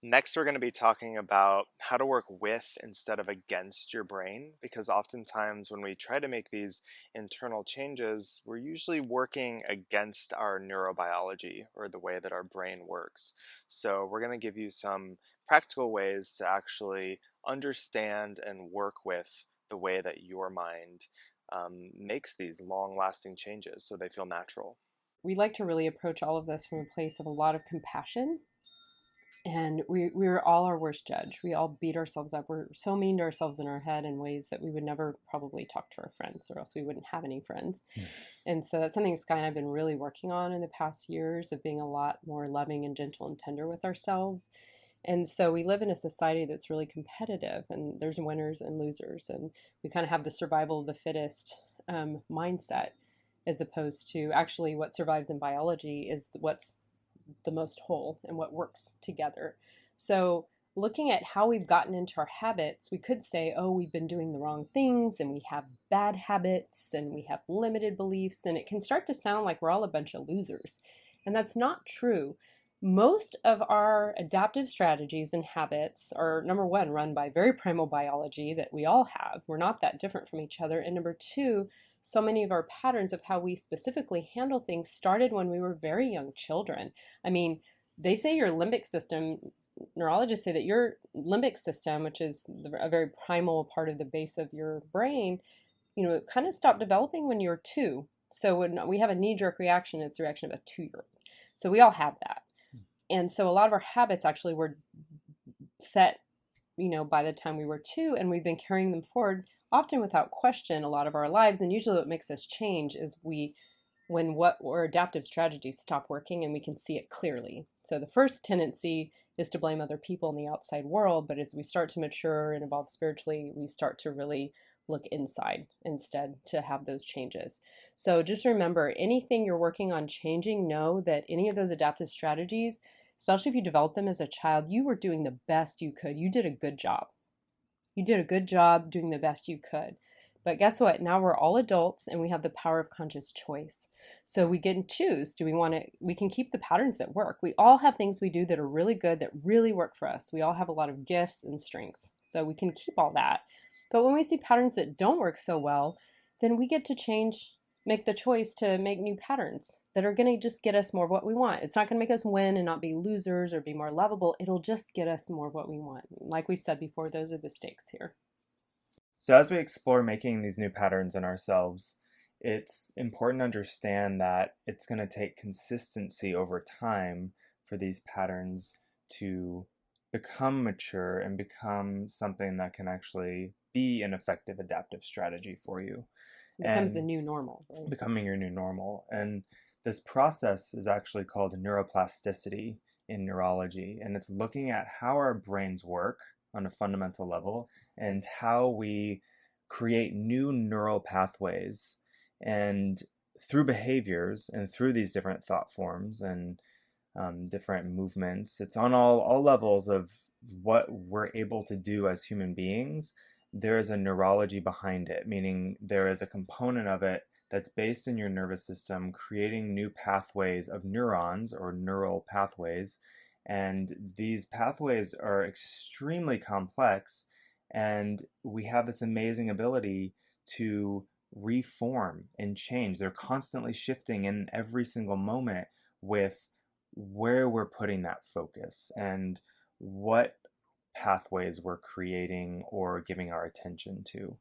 Next, we're going to be talking about how to work with instead of against your brain, because oftentimes when we try to make these internal changes, we're usually working against our neurobiology or the way that our brain works. So, we're going to give you some practical ways to actually understand and work with the way that your mind makes these long lasting changes so they feel natural. We like to really approach all of this from a place of a lot of compassion. And we're all our worst judge. We all beat ourselves up. We're so mean to ourselves in our head in ways that we would never probably talk to our friends, or else we wouldn't have any friends. Mm. And so that's something Sky and I've been really working on in the past years, of being a lot more loving and gentle and tender with ourselves. And so we live in a society that's really competitive, and there's winners and losers. And we kind of have the survival of the fittest mindset, as opposed to actually what survives in biology is what's the most whole and what works together. So, looking at how we've gotten into our habits, we could say, oh, we've been doing the wrong things and we have bad habits and we have limited beliefs, and it can start to sound like we're all a bunch of losers. And that's not true. Most of our adaptive strategies and habits are, number one, run by very primal biology that we all have. We're not that different from each other. And number two, so many of our patterns of how we specifically handle things started when we were very young children. I mean, they say your limbic system, neurologists say that your limbic system, which is a very primal part of the base of your brain, it kind of stopped developing when you're two. So when we have a knee-jerk reaction, it's the reaction of a 2-year-old. So we all have that. And so a lot of our habits actually were set, by the time we were two, and we've been carrying them forward often without question a lot of our lives. And usually what makes us change is when what or adaptive strategies stop working and we can see it clearly. So the first tendency is to blame other people in the outside world, but as we start to mature and evolve spiritually, we start to really look inside instead to have those changes. So just remember, anything you're working on changing, know that any of those adaptive strategies, especially if you developed them as a child, you were doing the best you could. You did a good job. You did a good job doing the best you could. But guess what? Now we're all adults and we have the power of conscious choice. So we can choose. We can keep the patterns that work. We all have things we do that are really good, that really work for us. We all have a lot of gifts and strengths. So we can keep all that. But when we see patterns that don't work so well, then we get to make the choice to make new patterns that are going to just get us more of what we want. It's not going to make us win and not be losers or be more lovable. It'll just get us more of what we want. Like we said before, those are the stakes here. So as we explore making these new patterns in ourselves, it's important to understand that it's going to take consistency over time for these patterns to become mature and become something that can actually be an effective adaptive strategy for you. It becomes the new normal. Right? Becoming your new normal. And this process is actually called neuroplasticity in neurology, and it's looking at how our brains work on a fundamental level and how we create new neural pathways, and through behaviors and through these different thought forms and different movements. It's on all levels of what we're able to do as human beings. There is a neurology behind it, meaning there is a component of it that's based in your nervous system, creating new pathways of neurons or neural pathways. And these pathways are extremely complex, and we have this amazing ability to reform and change. They're constantly shifting in every single moment with where we're putting that focus and what pathways we're creating or giving our attention to.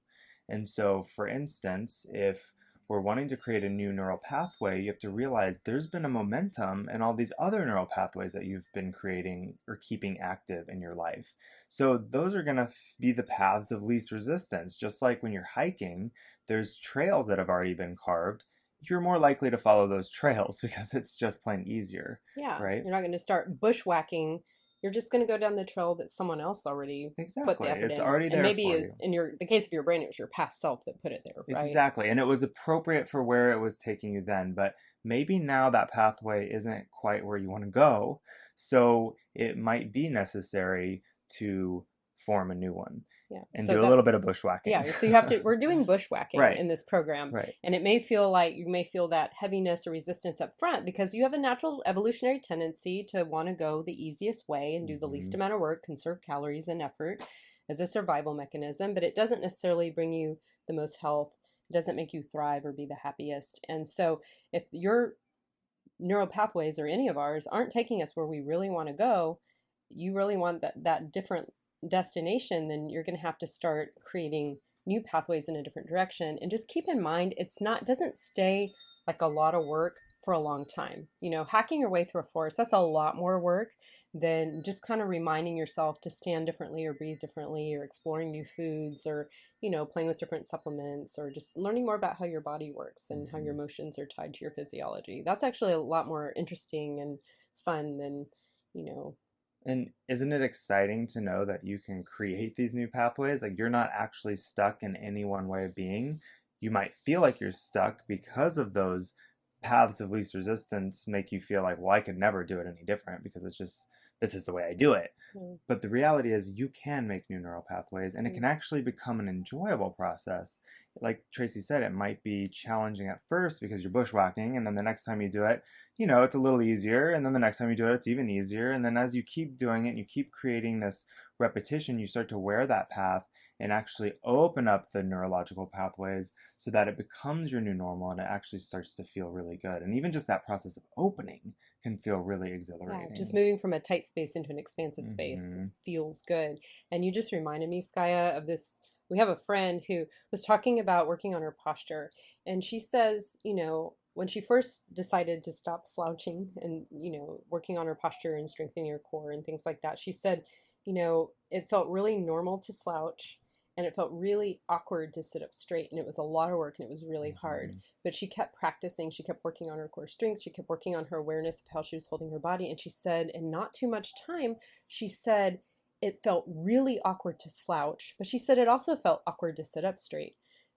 And so, for instance, if we're wanting to create a new neural pathway, you have to realize there's been a momentum in all these other neural pathways that you've been creating or keeping active in your life. So those are going to be the paths of least resistance. Just like when you're hiking, there's trails that have already been carved. You're more likely to follow those trails because it's just plain easier. Yeah, right? You're not going to start bushwhacking. You're just going to go down the trail that someone else already put the effort It's in. already there and maybe for it's you. in the case of your brain, it was your past self that put it there, right? Exactly. And it was appropriate for where it was taking you then. But maybe now that pathway isn't quite where you want to go. So it might be necessary to form a new one Yeah. and So do a that little bit of bushwhacking. Yeah, so you have to, we're doing bushwhacking Right, in this program. right. And it may feel like you may feel that heaviness or resistance up front because you have a natural evolutionary tendency to want to go the easiest way and do the least Hmm. amount of work, conserve calories and effort as a survival mechanism, but it doesn't necessarily bring you the most health. It doesn't make you thrive or be the happiest. And so if your neural pathways or any of ours aren't taking us where we really want to go, you really want that different destination, then you're going to have to start creating new pathways in a different direction. And just keep in mind, doesn't stay like a lot of work for a long time. Hacking your way through a forest, that's a lot more work than just kind of reminding yourself to stand differently or breathe differently or exploring new foods or playing with different supplements or just learning more about how your body works and how your Hmm. emotions are tied to your physiology. That's actually a lot more interesting and fun than, you know, And isn't it exciting to know that you can create these new pathways? Like you're not actually stuck in any one way of being. You might feel like you're stuck because of those paths of least resistance make you feel like, well, I could never do it any different because it's just, this is the way I do it. mm, But the reality is, you can make new neural pathways and it mm, can actually become an enjoyable process. Like Tracy said, it might be challenging at first because you're bushwhacking, and then the next time you do it, it's a little easier. And then the next time you do it, it's even easier. And then as you keep doing it and you keep creating this repetition, you start to wear that path and actually open up the neurological pathways so that it becomes your new normal and it actually starts to feel really good. And even just that process of opening can feel really yeah, just exhilarating. moving from a tight space into an expansive space Hmm. feels good. And you just reminded me, Skaya, of this. We have a friend who was talking about working on her posture. And she says, when she first decided to stop slouching and, working on her posture and strengthening her core and things like that, she said, it felt really normal to slouch and it felt really awkward to sit up straight. And it was a lot of work and it was really hard. Hmm. But she kept practicing. She kept working on her core strength. She kept working on her awareness of how she was holding her body. And she said, in not too much time, she said it felt really awkward to slouch, but she said it also felt awkward to sit up straight.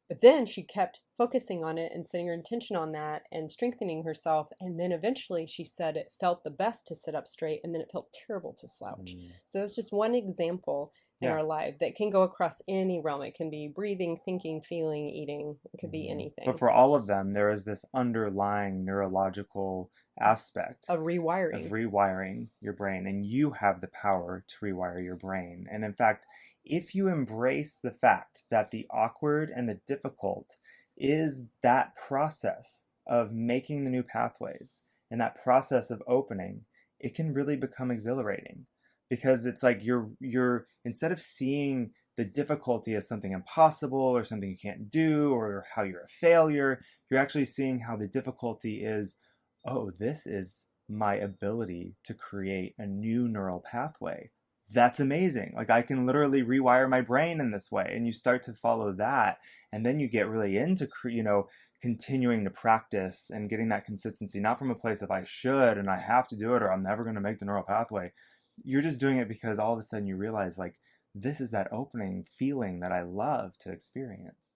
But then she kept focusing on it and setting her intention on that and strengthening herself. And then eventually she said it felt the best to sit up straight and then it felt terrible to slouch. Mm. So that's just one example in Yeah. our life that can go across any realm. It can be breathing, thinking, feeling, eating. It could be Mhm. But anything. for all of them, there is this underlying neurological aspect Of of rewiring. rewiring your brain, and you have the power to rewire your brain. And in fact, if you embrace the fact that the awkward and the difficult is that process of making the new pathways and that process of opening, it can really become exhilarating because it's like you're instead of seeing the difficulty as something impossible or something you can't do or how you're a failure, you're actually seeing how the difficulty is, oh, this is my ability to create a new neural pathway. That's amazing. Like I can literally rewire my brain in this way. And you start to follow that. And then you get really into, continuing to practice and getting that consistency, not from a place of I should and I have to do it or I'm never going to make the neural pathway. You're just doing it because all of a sudden you realize, like, this is that opening feeling that I love to experience.